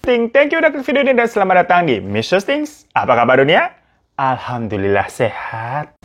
Thank you udah klik video ini dan selamat datang di Mr. Stings. Apa kabar dunia? Alhamdulillah sehat.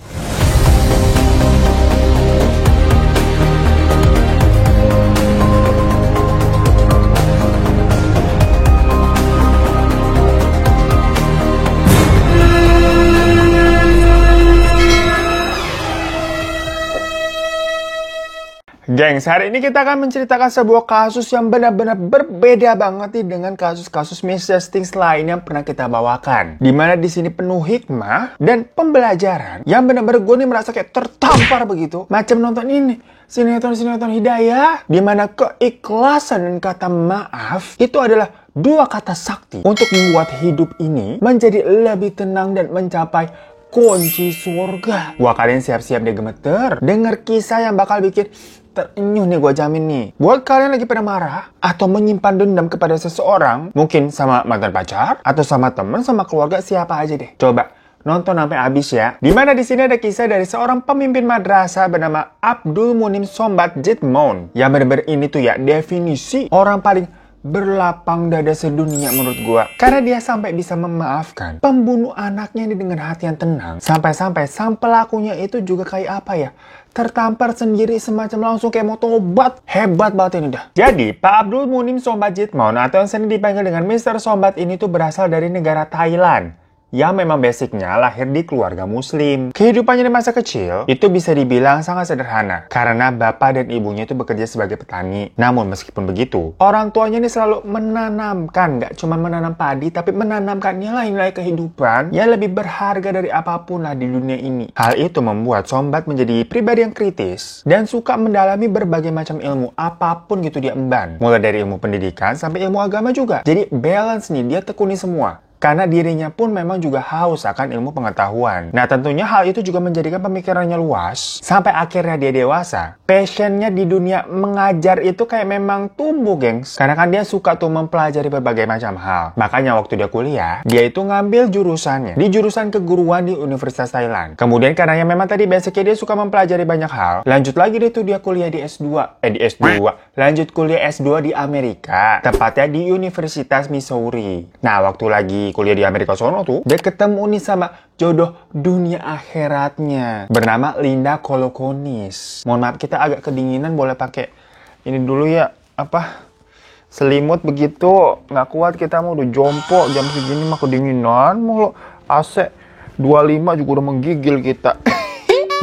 Gengs, hari ini kita akan menceritakan sebuah kasus yang benar-benar berbeda banget nih dengan kasus-kasus Mr. Stings lain yang pernah kita bawakan. Dimana di sini penuh hikmah dan pembelajaran yang benar-benar gue nih merasa kayak tertampar begitu. Macam nonton ini, sinetron hidayah. Dimana keikhlasan dan kata maaf itu adalah dua kata sakti untuk membuat hidup ini menjadi lebih tenang dan mencapai kunci surga. Wah, kalian siap-siap deh gemeter denger kisah yang bakal bikin terenyuh nih, gue jamin nih. Buat kalian lagi pada marah atau menyimpan dendam kepada seseorang, mungkin sama mantan pacar atau sama temen, sama keluarga, siapa aja deh. Coba nonton sampai habis ya. Dimana di sini ada kisah dari seorang pemimpin madrasah bernama Abdul Munim Sombat Jitmoun. Yang bener-bener ini tuh ya definisi orang paling berlapang dada sedunia menurut gua. Karena dia sampai bisa memaafkan pembunuh anaknya ini dengan hati yang tenang. Sampai-sampai sang pelakunya itu juga kayak apa ya, tertampar sendiri semacam langsung kayak mau tobat. Hebat banget ini dah. Jadi Pak Abdul Munim Sombat Jitmoun atau yang sering dipanggil dengan Mr. Sombat ini tuh berasal dari negara Thailand. Yang memang basicnya lahir di keluarga muslim. Kehidupannya di masa kecil itu bisa dibilang sangat sederhana. Karena bapak dan ibunya itu bekerja sebagai petani. Namun meskipun begitu, orang tuanya ini selalu menanamkan, gak cuma menanam padi, tapi menanamkan nilai-nilai kehidupan yang lebih berharga dari apapun lah di dunia ini. Hal itu membuat Sombat menjadi pribadi yang kritis dan suka mendalami berbagai macam ilmu, apapun gitu dia emban. Mulai dari ilmu pendidikan sampai ilmu agama juga. Jadi balance nih, dia tekuni semua. Karena dirinya pun memang juga haus akan ilmu pengetahuan. Nah, tentunya hal itu juga menjadikan pemikirannya luas. Sampai akhirnya dia dewasa. Passionnya di dunia mengajar itu kayak memang tumbuh, gengs. Karena kan dia suka tuh mempelajari berbagai macam hal. Makanya waktu dia kuliah, dia itu ngambil jurusannya di jurusan keguruan di Universitas Thailand. Kemudian karena memang tadi basicnya dia suka mempelajari banyak hal. Lanjut lagi deh tuh dia kuliah di S2. Lanjut kuliah S2 di Amerika. Tepatnya di Universitas Missouri. Nah, waktu lagi kuliah di Amerika sono tuh, dia ketemu nih sama jodoh dunia akhiratnya bernama Linda Kolokonis. Mohon maaf, kita agak kedinginan, boleh pakai ini dulu ya, apa, selimut begitu. Nggak kuat kita mau udah jompo jam segini mah kedinginan mulu. AC 25 juga udah menggigil kita.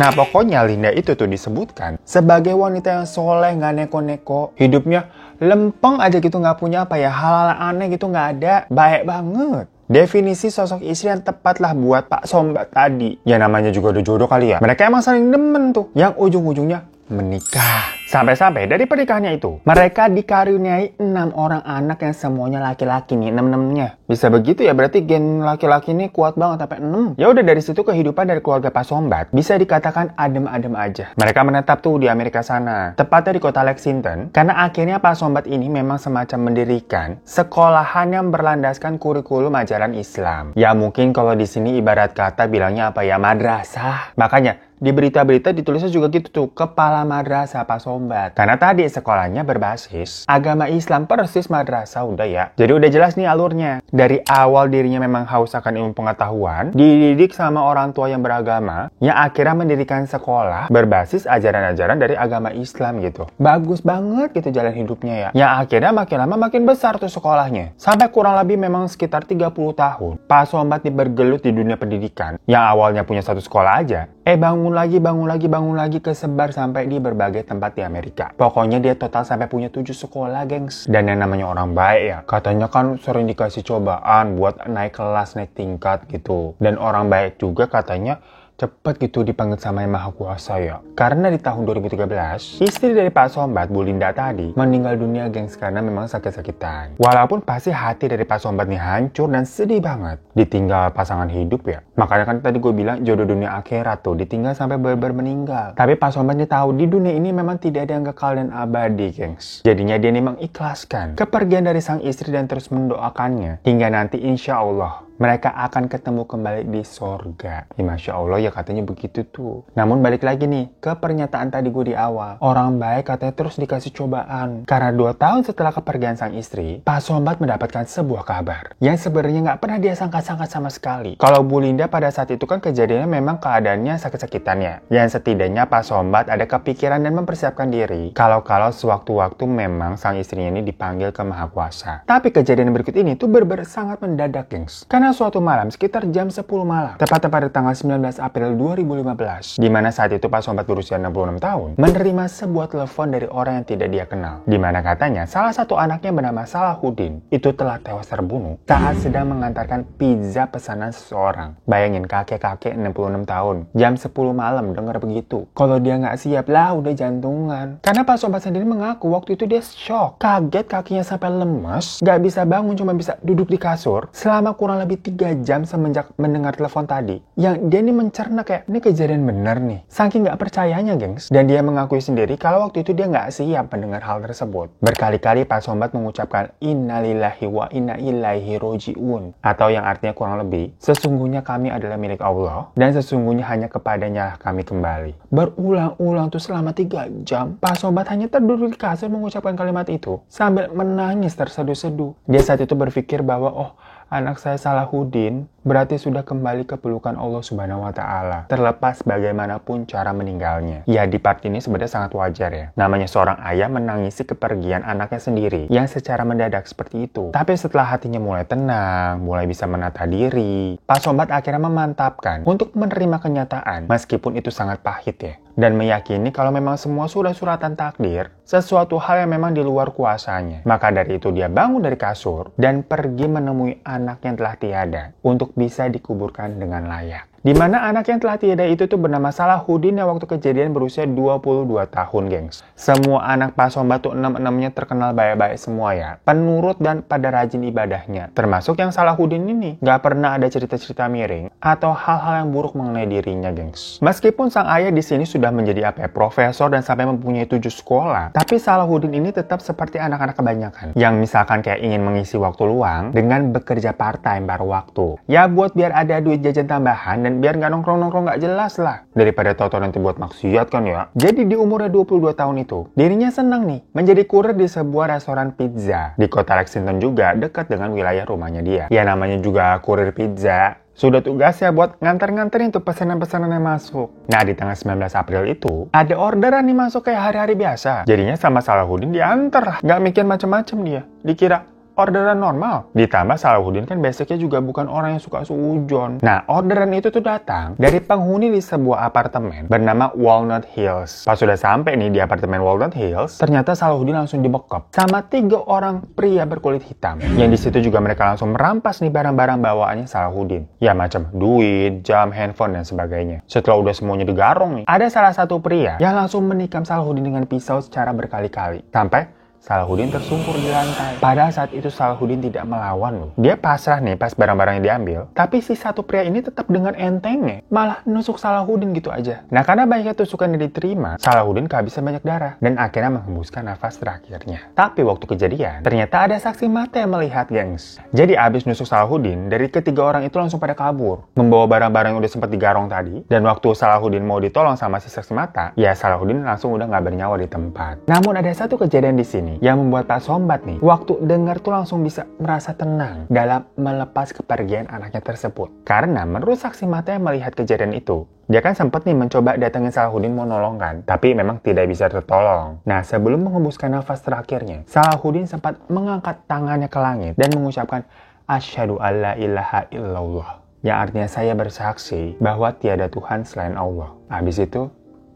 Nah, pokoknya Linda itu tuh disebutkan sebagai wanita yang soleh, nggak neko-neko, hidupnya lempeng aja gitu, nggak punya apa ya, hal-hal aneh gitu nggak ada, baik banget. Definisi sosok istri yang tepat lah buat Pak Sombat tadi. Ya namanya juga udah jodoh kali ya. Mereka emang saling demen tuh, yang ujung-ujungnya menikah. Sampai-sampai dari pernikahannya itu, mereka dikaruniai 6 orang anak yang semuanya laki-laki nih, 6-6-nya. Bisa begitu ya, berarti gen laki-laki ini kuat banget sampai 6. Ya udah, dari situ kehidupan dari keluarga Pak Sombat bisa dikatakan adem-adem aja. Mereka menetap tuh di Amerika sana, tepatnya di kota Lexington, karena akhirnya Pak Sombat ini memang semacam mendirikan sekolahan yang berlandaskan kurikulum ajaran Islam. Ya mungkin kalau di sini ibarat kata bilangnya apa ya, madrasah. Makanya di berita-berita ditulisnya juga gitu tuh, kepala madrasah Pak Sombat. Karena tadi sekolahnya berbasis agama Islam persis madrasah udah ya. Jadi udah jelas nih alurnya. Dari awal dirinya memang haus akan ilmu pengetahuan, dididik sama orang tua yang beragama, yang akhirnya mendirikan sekolah berbasis ajaran-ajaran dari agama Islam gitu. Bagus banget gitu jalan hidupnya ya. Yang akhirnya makin lama makin besar tuh sekolahnya. Sampai kurang lebih memang sekitar 30 tahun. Pak Sombat bergelut di dunia pendidikan. Yang awalnya punya satu sekolah aja, bangun lagi kesebar sampai di berbagai tempat di Amerika. Pokoknya dia total sampai punya 7 sekolah, gengs. Dan yang namanya orang baik ya, katanya kan sering dikasih cobaan buat naik kelas, naik tingkat gitu. Dan orang baik juga katanya cepet gitu dipanggil sama Yang Maha Kuasa ya. Karena di tahun 2013, istri dari Pak Sombat, Bu Linda tadi, meninggal dunia, gengs, karena memang sakit-sakitan. Walaupun pasti hati dari Pak Sombat nih hancur dan sedih banget. Ditinggal pasangan hidup ya. Makanya kan tadi gue bilang jodoh dunia akhirat tuh, ditinggal sampai benar-benar meninggal. Tapi Pak Sombat nih tahu di dunia ini memang tidak ada yang kekal dan abadi, gengs. Jadinya dia nih mengikhlaskan kepergian dari sang istri dan terus mendoakannya. Hingga nanti insya Allah mereka akan ketemu kembali di sorga. Ya, Masya Allah ya katanya begitu tuh. Namun balik lagi nih ke pernyataan tadi gue di awal. Orang baik katanya terus dikasih cobaan. Karena 2 tahun setelah kepergian sang istri, Pak Sombat mendapatkan sebuah kabar yang sebenarnya nggak pernah dia sangka-sangka sama sekali. Kalau Bu Linda pada saat itu kan kejadiannya memang keadaannya sakit-sakitannya. Yang setidaknya Pak Sombat ada kepikiran dan mempersiapkan diri kalau sewaktu-waktu memang sang istrinya ini dipanggil ke Maha Kuasa. Tapi kejadian berikut ini tuh bener-bener sangat mendadak, gengs. Karena suatu malam sekitar jam 10 malam, tepatnya pada tanggal 19 April 2015, di mana saat itu Pak Sombat berusia 66 tahun, menerima sebuah telepon dari orang yang tidak dia kenal. Di mana katanya salah satu anaknya bernama Salahuddin itu telah tewas terbunuh saat sedang mengantarkan pizza pesanan seseorang. Bayangin kakek-kakek 66 tahun, jam 10 malam dengar begitu. Kalau dia nggak siap lah udah jantungan. Karena Pak Sombat sendiri mengaku waktu itu dia shock, kaget kakinya sampai lemes, nggak bisa bangun, cuma bisa duduk di kasur selama kurang lebih 3 jam semenjak mendengar telepon tadi. Yang dia ini mencerna kayak, ini kejadian bener nih. Saking nggak percayanya, gengs. Dan dia mengakui sendiri kalau waktu itu dia nggak siap mendengar hal tersebut. Berkali-kali Pak Sombat mengucapkan innalillahi wa inna ilaihi roji'un, atau yang artinya kurang lebih, sesungguhnya kami adalah milik Allah dan sesungguhnya hanya kepadanya kami kembali. Berulang-ulang tuh selama 3 jam, Pak Sombat hanya terduduk di kasur mengucapkan kalimat itu sambil menangis terseduh-seduh. Dia saat itu berpikir bahwa, oh, anak saya Salahuddin berarti sudah kembali ke pelukan Allah Subhanahu wa Ta'ala, terlepas bagaimanapun cara meninggalnya. Ya, di part ini sebenarnya sangat wajar ya. Namanya seorang ayah menangisi kepergian anaknya sendiri yang secara mendadak seperti itu. Tapi setelah hatinya mulai tenang, mulai bisa menata diri, Pak Sombat akhirnya memantapkan untuk menerima kenyataan meskipun itu sangat pahit ya. Dan meyakini kalau memang semua sudah suratan takdir, sesuatu hal yang memang di luar kuasanya. Maka dari itu dia bangun dari kasur dan pergi menemui anak yang telah tiada untuk bisa dikuburkan dengan layak. Di mana anak yang telah tiada itu tuh bernama Salahuddin yang waktu kejadian berusia 22 tahun, gengs. Semua anak Pak Sombat tuh 6-6-nya terkenal baik-baik semua ya. Penurut dan pada rajin ibadahnya. Termasuk yang Salahuddin ini. Gak pernah ada cerita-cerita miring atau hal-hal yang buruk mengenai dirinya, gengs. Meskipun sang ayah di sini sudah menjadi profesor dan sampai mempunyai 7 sekolah, tapi Salahuddin ini tetap seperti anak-anak kebanyakan. Yang misalkan kayak ingin mengisi waktu luang dengan bekerja part-time paruh waktu. Ya buat biar ada duit jajan tambahan dan biar nggak nongkrong-nongkrong nggak jelas lah. Daripada tau-tau nanti buat maksiat kan ya. Jadi di umurnya 22 tahun itu, dirinya senang nih menjadi kurir di sebuah restoran pizza. Di kota Lexington juga, dekat dengan wilayah rumahnya dia. Ya namanya juga kurir pizza. Sudah tugasnya buat nganter-nganterin tuh pesanan-pesanan yang masuk. Nah, di tanggal 19 April itu, ada orderan nih masuk kayak hari-hari biasa. Jadinya sama Salahuddin diantar. Nggak mikir macem-macem dia. Dikira orderan normal. Ditambah Salahuddin kan basicnya juga bukan orang yang suka suujon. Nah, orderan itu tuh datang dari penghuni di sebuah apartemen bernama Walnut Hills. Pas sudah sampai nih di apartemen Walnut Hills, ternyata Salahuddin langsung dibekap sama 3 orang pria berkulit hitam. Yang di situ juga mereka langsung merampas nih barang-barang bawaannya Salahuddin. Ya macam duit, jam, handphone, dan sebagainya. Setelah udah semuanya digarong nih, ada salah satu pria yang langsung menikam Salahuddin dengan pisau secara berkali-kali. Sampai Salahuddin tersungkur di lantai. Padahal saat itu Salahuddin tidak melawan loh. Dia pasrah nih pas barang-barangnya diambil. Tapi si satu pria ini tetap dengan entengnya malah nusuk Salahuddin gitu aja. Nah karena banyaknya tusukan yang diterima, Salahuddin kehabisan banyak darah dan akhirnya menghembuskan nafas terakhirnya. Tapi waktu kejadian, ternyata ada saksi mata yang melihat, gengs. Jadi abis nusuk Salahuddin, dari ketiga orang itu langsung pada kabur, membawa barang-barang yang udah sempat digarong tadi. Dan waktu Salahuddin mau ditolong sama si saksi mata, ya Salahuddin langsung udah nggak bernyawa di tempat. Namun ada satu kejadian di sini yang membuat Pak Sombat nih waktu dengar tuh langsung bisa merasa tenang dalam melepas kepergian anaknya tersebut. Karena menurut saksi mata yang melihat kejadian itu, dia kan sempat nih mencoba datengin Salahuddin mau nolong kan, tapi memang tidak bisa tertolong. Nah, sebelum menghembuskan nafas terakhirnya, Salahuddin sempat mengangkat tangannya ke langit dan mengucapkan asyhadu alla ilaha illallah. Yang artinya saya bersaksi bahwa tiada Tuhan selain Allah. Habis itu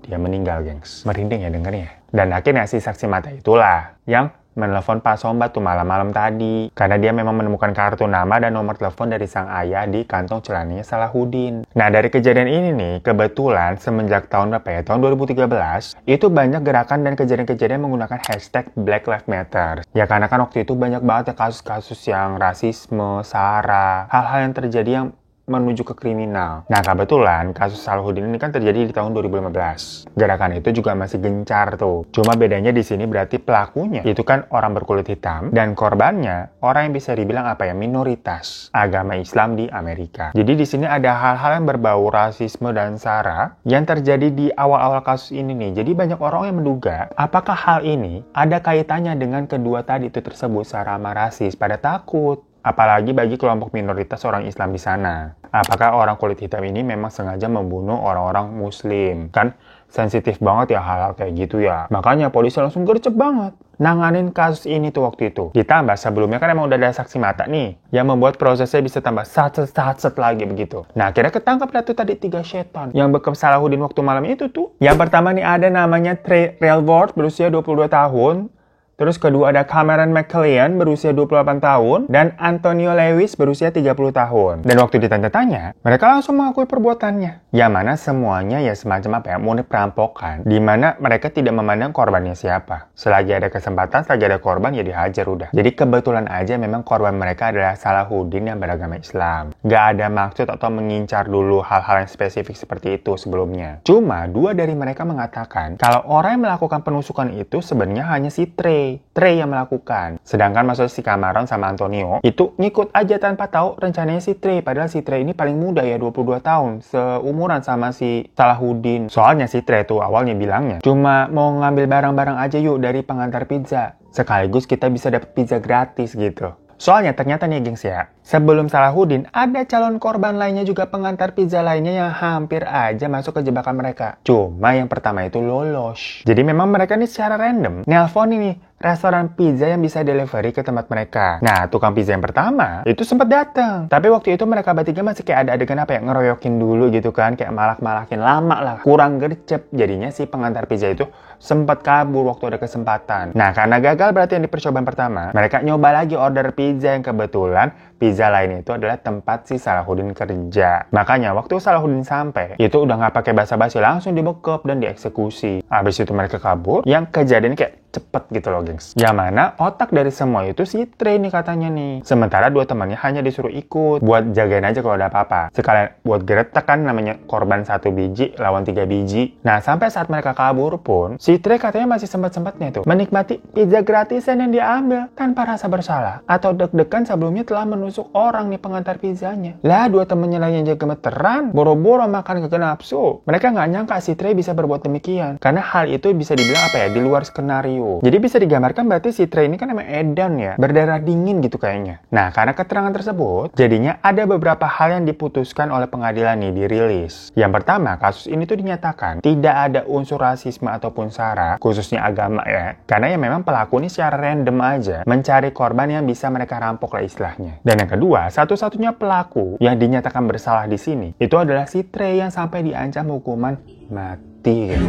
dia meninggal, gengs. Merinding ya dengernya. Dan akhirnya si saksi mata itulah yang menelepon Pak Sombat tuh malam-malam tadi. Karena dia memang menemukan kartu nama dan nomor telepon dari sang ayah di kantong celananya Salahuddin. Nah dari kejadian ini nih, kebetulan semenjak tahun berapa ya? Tahun 2013, itu banyak gerakan dan kejadian-kejadian menggunakan hashtag Black Lives Matter. Ya karena kan waktu itu banyak banget ya kasus-kasus yang rasisme, SARA, hal-hal yang terjadi yang menuju ke kriminal. Nah, kebetulan kasus Salahuddin ini kan terjadi di tahun 2015. Gerakan itu juga masih gencar tuh. Cuma bedanya di sini berarti pelakunya itu kan orang berkulit hitam dan korbannya orang yang bisa dibilang minoritas agama Islam di Amerika. Jadi di sini ada hal-hal yang berbau rasisme dan sara yang terjadi di awal-awal kasus ini nih. Jadi banyak orang yang menduga apakah hal ini ada kaitannya dengan kedua tadi itu tersebut, sara sama rasis, pada takut. Apalagi bagi kelompok minoritas orang Islam di sana. Apakah orang kulit hitam ini memang sengaja membunuh orang-orang Muslim? Kan sensitif banget ya hal-hal kayak gitu ya. Makanya polisi langsung gercep banget nanganin kasus ini tuh waktu itu. Ditambah sebelumnya kan emang udah ada saksi mata nih, yang membuat prosesnya bisa tambah satset lagi begitu. Nah, akhirnya ketangkap dah tuh tadi 3 setan yang bekap Salahuddin waktu malam itu tuh. Yang pertama nih ada namanya Trey Railford berusia 22 tahun. Terus kedua ada Cameron McLean berusia 28 tahun dan Antonio Lewis berusia 30 tahun. Dan waktu ditanya-tanya, mereka langsung mengakui perbuatannya. Yang mana semuanya ya semacam murni perampokan, di mana mereka tidak memandang korbannya siapa. Selagi ada kesempatan, selagi ada korban ya dihajar udah. Jadi kebetulan aja memang korban mereka adalah Salahuddin yang beragama Islam. Gak ada maksud atau mengincar dulu hal-hal yang spesifik seperti itu sebelumnya. Cuma 2 dari mereka mengatakan kalau orang yang melakukan penusukan itu sebenarnya hanya si Trey yang melakukan. Sedangkan maksudnya si Cameron sama Antonio itu ngikut aja tanpa tahu rencananya si Trey. Padahal si Trey ini paling muda ya, 22 tahun. Seumuran sama si Salahuddin. Soalnya si Trey tuh awalnya bilangnya cuma mau ngambil barang-barang aja yuk dari pengantar pizza. Sekaligus kita bisa dapat pizza gratis gitu. Soalnya ternyata nih gengs ya, sebelum Salahuddin ada calon korban lainnya juga pengantar pizza lainnya yang hampir aja masuk ke jebakan mereka. Cuma yang pertama itu lolos. Jadi memang mereka nih secara random nelpon ini restoran pizza yang bisa delivery ke tempat mereka. Nah, tukang pizza yang pertama itu sempat datang. Tapi waktu itu mereka bertiga masih kayak ada adegan ngeroyokin dulu gitu kan, kayak malak-malakin lama lah. Kurang gercep. Jadinya si pengantar pizza itu sempat kabur waktu ada kesempatan. Nah, karena gagal berarti yang di percobaan pertama, mereka nyoba lagi order pizza yang kebetulan pizza lain itu adalah tempat si Salahuddin kerja. Makanya waktu Salahuddin sampai, itu udah nggak pakai basa-basi, langsung dibekap dan dieksekusi. Habis itu mereka kabur, yang kejadian kayak cepet gitu loh gengs. Yang mana otak dari semua itu si Trey nih katanya nih. Sementara 2 temannya hanya disuruh ikut buat jagain aja kalau ada apa-apa. Sekalian buat geretak kan, namanya korban 1 biji lawan 3 biji. Nah, sampai saat mereka kabur pun si Trey katanya masih sempat-sempatnya tuh menikmati pizza gratisan yang dia ambil tanpa rasa bersalah atau deg-degan sebelumnya telah menusuk orang nih pengantar pizzanya. Lah 2 temannya lain yang gemeteran boro-boro makan kagak nafsu. Mereka nggak nyangka si Trey bisa berbuat demikian karena hal itu bisa dibilang di luar skenario. Jadi bisa digambarkan berarti si Trey ini kan emang edan ya, berdarah dingin gitu kayaknya. Nah, karena keterangan tersebut, jadinya ada beberapa hal yang diputuskan oleh pengadilan nih dirilis. Yang pertama, kasus ini tuh dinyatakan tidak ada unsur rasisme ataupun sara, khususnya agama ya. Karena ya memang pelaku ini secara random aja mencari korban yang bisa mereka rampok lah istilahnya. Dan yang kedua, satu-satunya pelaku yang dinyatakan bersalah di sini itu adalah si Trey yang sampai diancam hukuman mati.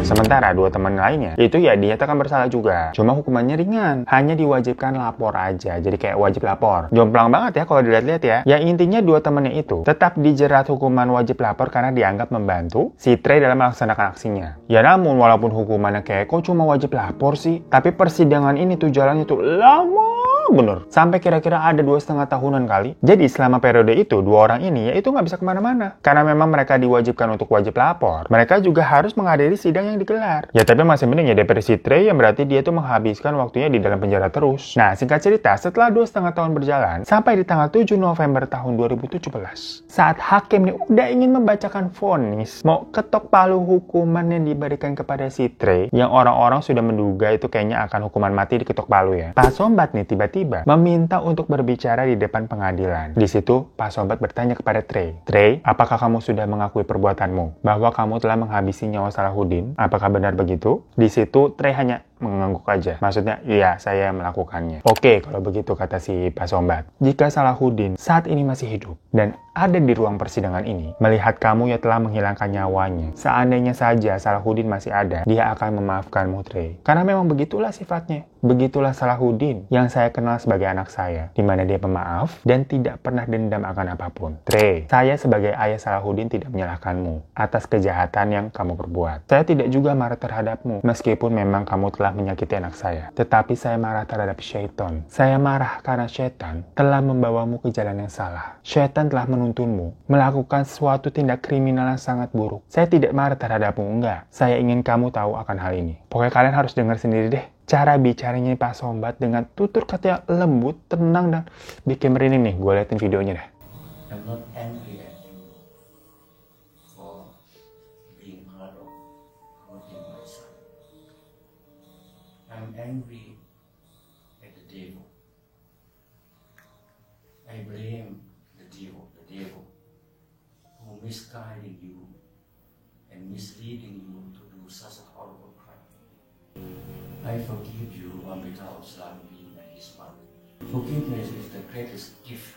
Sementara 2 teman lainnya itu ya dinyatakan bersalah juga. Cuma hukumannya ringan, hanya diwajibkan lapor aja. Jadi kayak wajib lapor. Jomplang banget ya kalau dilihat-lihat ya. Yang intinya 2 temannya itu tetap dijerat hukuman wajib lapor karena dianggap membantu si Trey dalam melaksanakan aksinya. Ya namun walaupun hukumannya kayak kok cuma wajib lapor sih, tapi persidangan ini tuh jalannya tuh lama bener. Sampai kira-kira ada 2,5 tahunan kali. Jadi selama periode itu 2 orang ini ya itu nggak bisa kemana-mana. Karena memang mereka diwajibkan untuk wajib lapor. Mereka juga harus menghadiri sidang yang digelar. Ya tapi masih mending ya daripada si Trey yang berarti dia tuh menghabiskan waktunya di dalam penjara terus. Nah, singkat cerita, setelah 2,5 tahun berjalan, sampai di tanggal 7 November tahun 2017, saat hakim nih udah ingin membacakan vonis, mau ketok palu hukuman yang diberikan kepada si Trey, yang orang-orang sudah menduga itu kayaknya akan hukuman mati diketok palu ya. Pak Sombat nih tiba-tiba meminta untuk berbicara di depan pengadilan. Di situ, Pak Sombat bertanya kepada Trey, "Trey, apakah kamu sudah mengakui perbuatanmu? Bahwa kamu telah menghabisi nyawa Salahuddin? Apakah benar begitu?" Di situ, Trey hanya mengangguk aja. Maksudnya, iya, saya melakukannya. Oke, kalau begitu kata si Pak Sombat. Jika Salahuddin saat ini masih hidup dan ada di ruang persidangan ini, melihat kamu yang telah menghilangkan nyawanya, seandainya saja Salahuddin masih ada, dia akan memaafkanmu, Trey. Karena memang begitulah sifatnya. Begitulah Salahuddin yang saya kenal sebagai anak saya, di mana dia pemaaf dan tidak pernah dendam akan apapun. Trey, saya sebagai ayah Salahuddin tidak menyalahkanmu atas kejahatan yang kamu perbuat. Saya tidak juga marah terhadapmu, meskipun memang kamu telah menyakiti anak saya. Tetapi saya marah terhadap syaitan. Saya marah karena syaitan telah membawamu ke jalan yang salah. Syaitan telah menuntunmu melakukan suatu tindak kriminal yang sangat buruk. Saya tidak marah terhadapmu, enggak. Saya ingin kamu tahu akan hal ini. Pokoknya kalian harus dengar sendiri deh. Cara bicaranya Pak Sombat dengan tutur kata yang lembut, tenang, dan bikin merinding nih. Gue liatin videonya deh. I'm not angry at you for being part of hurting my son. I'm angry at the devil. I blame the devil who misguiding you and misleading you to do such a horrible crime. I forgive you on behalf of Slavi and his mother. Forgiveness is the greatest gift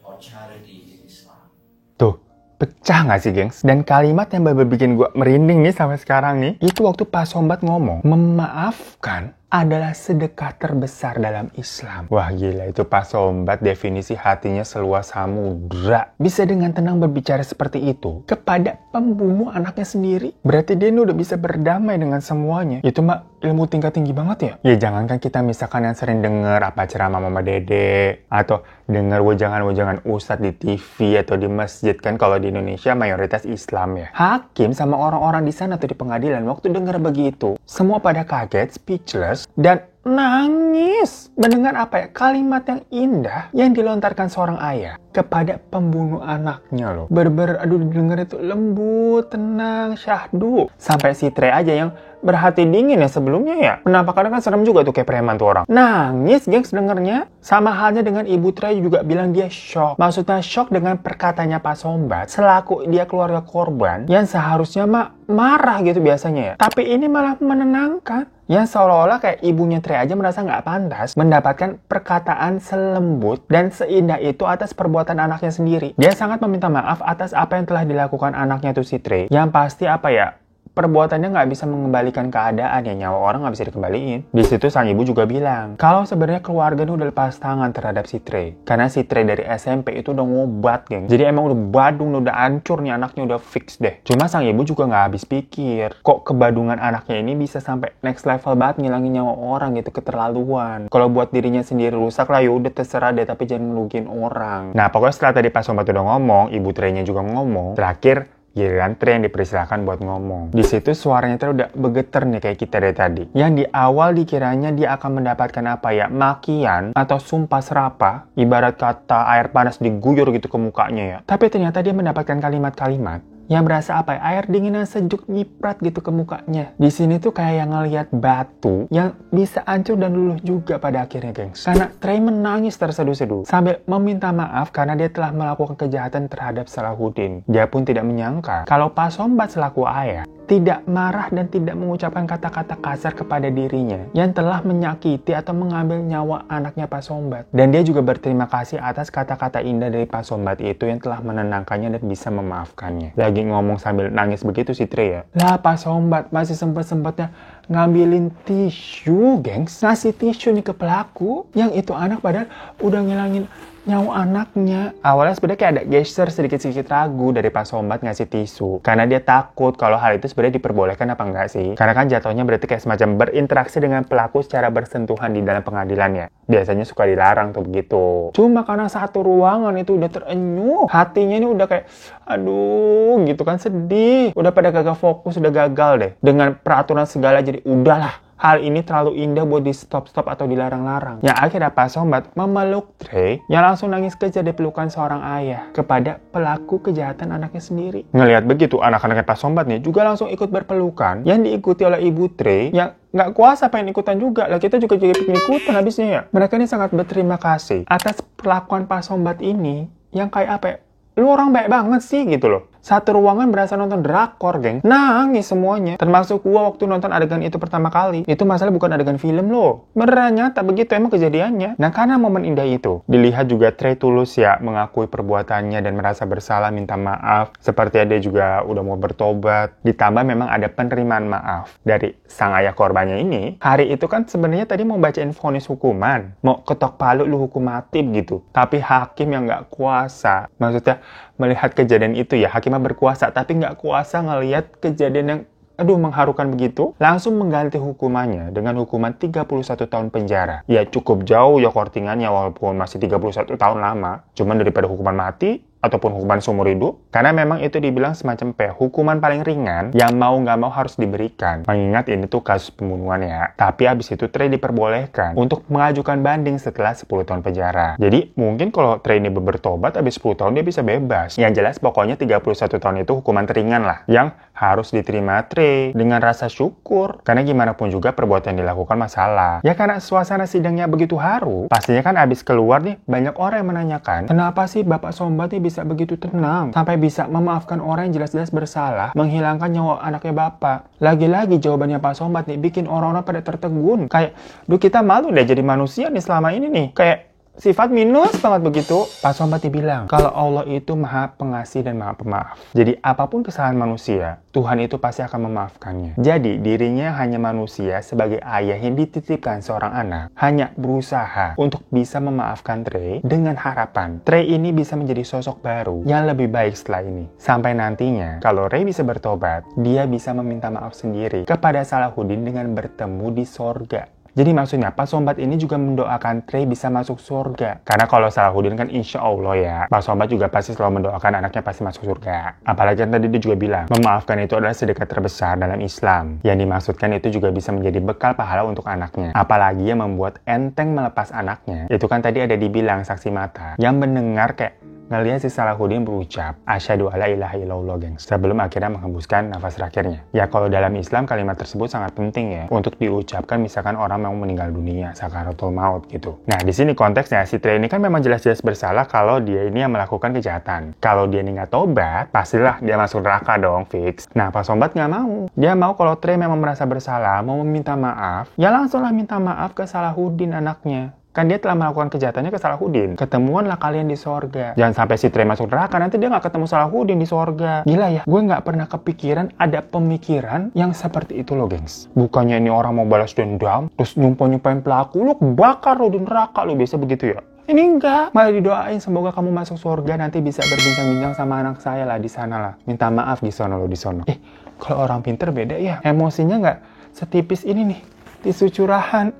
or charity in Islam. Tuh, pecah nggak sih, gengs? Dan kalimat yang bener-bener bikin gue merinding nih sampai sekarang nih, itu waktu Pak Sombat ngomong, memaafkan adalah sedekah terbesar dalam Islam. Wah gila, itu Pak Sombat definisi hatinya seluas samudra. Bisa dengan tenang berbicara seperti itu kepada pembunuh anaknya sendiri. Berarti dia ini udah bisa berdamai dengan semuanya. Itu mah ilmu tingkat tinggi banget ya. Ya jangankan kita misalkan yang sering denger apa ceramah Mama Dede, atau denger wejangan-wejangan ustadz di TV atau di masjid, kan kalau di Indonesia mayoritas Islam ya. Hakim sama orang-orang di sana tuh di pengadilan waktu denger begitu, semua pada kaget, speechless, dan nangis mendengar apa ya, kalimat yang indah yang dilontarkan seorang ayah kepada pembunuh anaknya loh. Aduh denger itu lembut, tenang, syahdu. Sampai si Trey aja yang berhati dingin ya sebelumnya ya. Penampakannya kan serem juga tuh kayak preman tuh orang. Nangis gengs dengernya. Sama halnya dengan Ibu Trey juga bilang dia shock. Maksudnya shock dengan perkataannya Pak Sombat selaku dia keluarga korban yang seharusnya marah gitu biasanya ya. Tapi ini malah menenangkan. Yang seolah-olah kayak ibunya Trey aja merasa nggak pantas mendapatkan perkataan selembut dan seindah itu atas perbuatan anaknya sendiri. Dia sangat meminta maaf atas apa yang telah dilakukan anaknya tuh si Trey. Yang pasti apa ya, perbuatannya nggak bisa mengembalikan keadaan ya, nyawa orang nggak bisa dikembaliin. Di situ sang ibu juga bilang kalau sebenarnya keluarga ini udah lepas tangan terhadap si Trey, karena si Trey dari SMP itu udah ngobat geng. Jadi emang udah badung, udah hancur nih anaknya, udah fix deh. Cuma sang ibu juga nggak habis pikir, kok kebadungan anaknya ini bisa sampai next level banget ngilangin nyawa orang gitu, keterlaluan. Kalau buat dirinya sendiri rusak lah, yaudah terserah deh, tapi jangan ngerugiin orang. Nah pokoknya setelah tadi Pak Sombat udah ngomong, Ibu Trey-nya juga ngomong, terakhir giliran Trey yang dipersilahkan buat ngomong. Di situ suaranya Trey udah begeter nih kayak kita dari tadi. Yang di awal dikiranya dia akan mendapatkan apa ya, makian atau sumpah serapah, ibarat kata air panas diguyur gitu ke mukanya ya. Tapi ternyata dia mendapatkan kalimat-kalimat yang berasa apa ya, air dingin yang sejuk nyiprat gitu ke mukanya. Di sini tuh kayak yang ngelihat batu yang bisa hancur dan luluh juga pada akhirnya gengs. Karena Trey menangis terseduh-seduh sambil meminta maaf karena dia telah melakukan kejahatan terhadap Salahuddin. Dia pun tidak menyangka kalau Pak Sombat selaku ayah tidak marah dan tidak mengucapkan kata-kata kasar kepada dirinya yang telah menyakiti atau mengambil nyawa anaknya Pak Sombat. Dan dia juga berterima kasih atas kata-kata indah dari Pak Sombat itu yang telah menenangkannya dan bisa memaafkannya. Lagi ngomong sambil nangis begitu si Trey ya. Lah Pak Sombat masih sempat-sempatnya ngambilin tisu gengs, ngasih tisu nih ke pelaku yang itu anak padahal udah ngilangin nyawa anaknya. Awalnya sebenarnya kayak ada gesture sedikit-sedikit ragu dari Pak Sombat ngasih tisu. Karena dia takut kalau hal itu sebenarnya diperbolehkan apa enggak sih. Karena kan jatuhnya berarti kayak semacam berinteraksi dengan pelaku secara bersentuhan di dalam pengadilan ya. Biasanya suka dilarang tuh begitu. Cuma karena satu ruangan itu udah terenyuh. Hatinya ini udah kayak, aduh gitu kan, sedih. Udah pada gagal fokus, udah gagal deh. Dengan peraturan segala jadi udahlah. Hal ini terlalu indah buat di stop-stop atau dilarang-larang. Yang akhirnya Pak Sombat memeluk Trey yang langsung nangis kejar di pelukan seorang ayah kepada pelaku kejahatan anaknya sendiri. Ngelihat begitu, anak-anaknya Pak Sombat nih juga langsung ikut berpelukan yang diikuti oleh Ibu Trey yang nggak kuasa pengen ikutan juga. Lah kita juga jadi pengen ikutan habisnya ya. Mereka ini sangat berterima kasih atas perlakuan Pak Sombat ini yang kayak apa ya, lu orang baik banget sih gitu loh. Satu ruangan berasa nonton drakor, geng. Nangis semuanya. Termasuk gua waktu nonton adegan itu pertama kali. Itu masalah bukan adegan film loh. Beneran nyata begitu emang kejadiannya. Nah karena momen indah itu, dilihat juga Trey tulus ya mengakui perbuatannya dan merasa bersalah, minta maaf. Sepertinya dia juga udah mau bertobat. Ditambah memang ada penerimaan maaf dari sang ayah korbannya ini. Hari itu kan sebenarnya tadi mau bacain vonis hukuman. Mau ketok palu lu hukum mati gitu. Tapi hakim yang nggak kuasa. Maksudnya melihat kejadian itu ya, hakim berkuasa tapi nggak kuasa ngelihat kejadian yang aduh mengharukan begitu, langsung mengganti hukumannya dengan hukuman 31 tahun penjara. Ya cukup jauh ya kortingannya walaupun masih 31 tahun lama. Cuman daripada hukuman mati ataupun hukuman seumur hidup, karena memang itu dibilang semacam hukuman paling ringan yang mau nggak mau harus diberikan. Mengingat ini tuh kasus pembunuhan ya. Tapi abis itu Trey diperbolehkan untuk mengajukan banding setelah 10 tahun penjara. Jadi mungkin kalau Trey ini bertobat abis 10 tahun dia bisa bebas. Yang jelas pokoknya 31 tahun itu hukuman teringan lah yang harus diterima Trey dengan rasa syukur. Karena gimana pun juga perbuatan yang dilakukan masalah. Ya karena suasana sidangnya begitu haru, pastinya kan abis keluar nih banyak orang yang menanyakan, kenapa sih Bapak Sombat nih bisa begitu tenang sampai bisa memaafkan orang yang jelas-jelas bersalah, menghilangkan nyawa anaknya Bapak. Lagi-lagi jawabannya Pak Sombat nih bikin orang-orang pada tertegun. Kayak, duh kita malu deh jadi manusia nih selama ini nih. Kayak sifat minus banget begitu. Pak Sombat bilang, kalau Allah itu maha pengasih dan maha pemaaf. Jadi apapun kesalahan manusia, Tuhan itu pasti akan memaafkannya. Jadi dirinya hanya manusia sebagai ayah yang dititipkan seorang anak. Hanya berusaha untuk bisa memaafkan Trey dengan harapan Trey ini bisa menjadi sosok baru yang lebih baik setelah ini. Sampai nantinya, kalau Ray bisa bertobat, dia bisa meminta maaf sendiri kepada Salahuddin dengan bertemu di sorga. Jadi maksudnya Pak Sombat ini juga mendoakan Trey bisa masuk surga. Karena kalau Salahuddin kan insya Allah ya, Pak Sombat juga pasti selalu mendoakan anaknya pasti masuk surga. Apalagi yang tadi dia juga bilang, memaafkan itu adalah sedekah terbesar dalam Islam. Yang dimaksudkan itu juga bisa menjadi bekal pahala untuk anaknya. Apalagi yang membuat enteng melepas anaknya. Itu kan tadi ada dibilang saksi mata yang mendengar kayak ngelihat si Salahuddin berucap asyhadu alla ilaha illallah gengs sebelum akhirnya menghembuskan nafas terakhirnya. Ya kalau dalam Islam kalimat tersebut sangat penting ya untuk diucapkan misalkan orang mau meninggal dunia sakaratul maut gitu. Nah di sini konteksnya si Trey ini kan memang jelas-jelas bersalah kalau dia ini yang melakukan kejahatan. Kalau dia ini nggak tobat pastilah dia masuk neraka dong fix. Nah Pak Sombat nggak mau. Dia mau kalau Trey memang merasa bersalah mau meminta maaf ya langsunglah minta maaf ke Salahuddin anaknya. Kan dia telah melakukan kejahatannya ke Salahuddin. Ketemuanlah kalian di sorga. Jangan sampai si Trey masuk neraka, nanti dia nggak ketemu Salahuddin di sorga. Gila ya, gue nggak pernah kepikiran ada pemikiran yang seperti itu loh, gengs. Bukannya ini orang mau balas dendam, terus nyumpain pelaku, lu bakar lo di neraka lo, biasa begitu ya. Ini enggak, malah didoain semoga kamu masuk surga nanti bisa berbincang-bincang sama anak saya lah di sana lah. Minta maaf di sono lo di sono. Kalau orang pinter beda ya, emosinya nggak setipis ini nih, tisu curahan.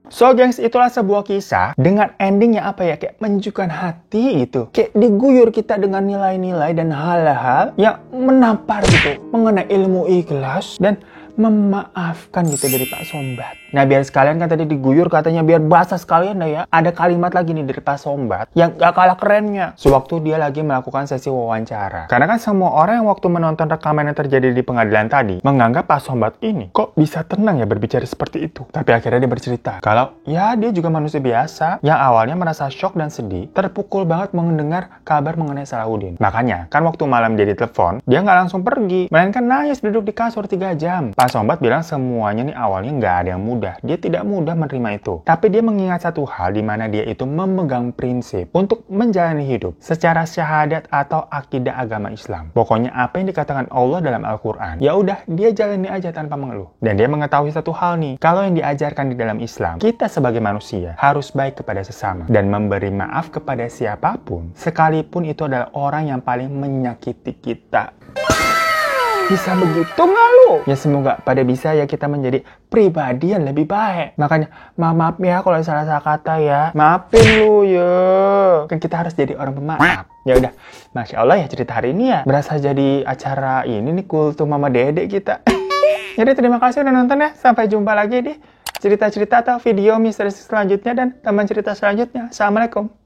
So gengs, itulah sebuah kisah dengan ending yang apa ya, kayak menunjukkan hati gitu. Kayak diguyur kita dengan nilai-nilai dan hal-hal yang menampar gitu mengenai ilmu ikhlas dan memaafkan gitu dari Pak Sombat. Nah biar sekalian kan tadi diguyur katanya biar basah sekalian dah ya. Ada kalimat lagi nih dari Pak Sombat yang gak kalah kerennya. Sewaktu dia lagi melakukan sesi wawancara. Karena kan semua orang yang waktu menonton rekaman yang terjadi di pengadilan tadi menganggap Pak Sombat ini kok bisa tenang ya berbicara seperti itu. Tapi akhirnya dia bercerita kalau ya dia juga manusia biasa yang awalnya merasa shock dan sedih, terpukul banget mendengar kabar mengenai Salahuddin. Makanya kan waktu malam dia ditelepon, dia nggak langsung pergi, melainkan nangis duduk di kasur 3 jam. Pak Sombat bilang semuanya nih awalnya nggak ada yang mudah. Dia tidak mudah menerima itu. Tapi dia mengingat satu hal di mana dia itu memegang prinsip untuk menjalani hidup secara syahadat atau akidah agama Islam. Pokoknya apa yang dikatakan Allah dalam Al-Quran, ya udah dia jalani aja tanpa mengeluh. Dan dia mengetahui satu hal nih, kalau yang diajarkan di dalam Islam, kita sebagai manusia harus baik kepada sesama dan memberi maaf kepada siapapun, sekalipun itu adalah orang yang paling menyakiti kita. Bisa begitu nggak lu? Ya semoga pada bisa ya kita menjadi pribadi yang lebih baik. Makanya maaf ya kalau salah kata ya. Maafin lu ya. Kan kita harus jadi orang pemaaf. Ya udah, Masya Allah ya cerita hari ini ya. Berasa jadi acara ini nih kultum mama dedek kita. Jadi terima kasih udah nonton ya. Sampai jumpa lagi di cerita-cerita atau video misteri selanjutnya dan teman cerita selanjutnya. Assalamualaikum.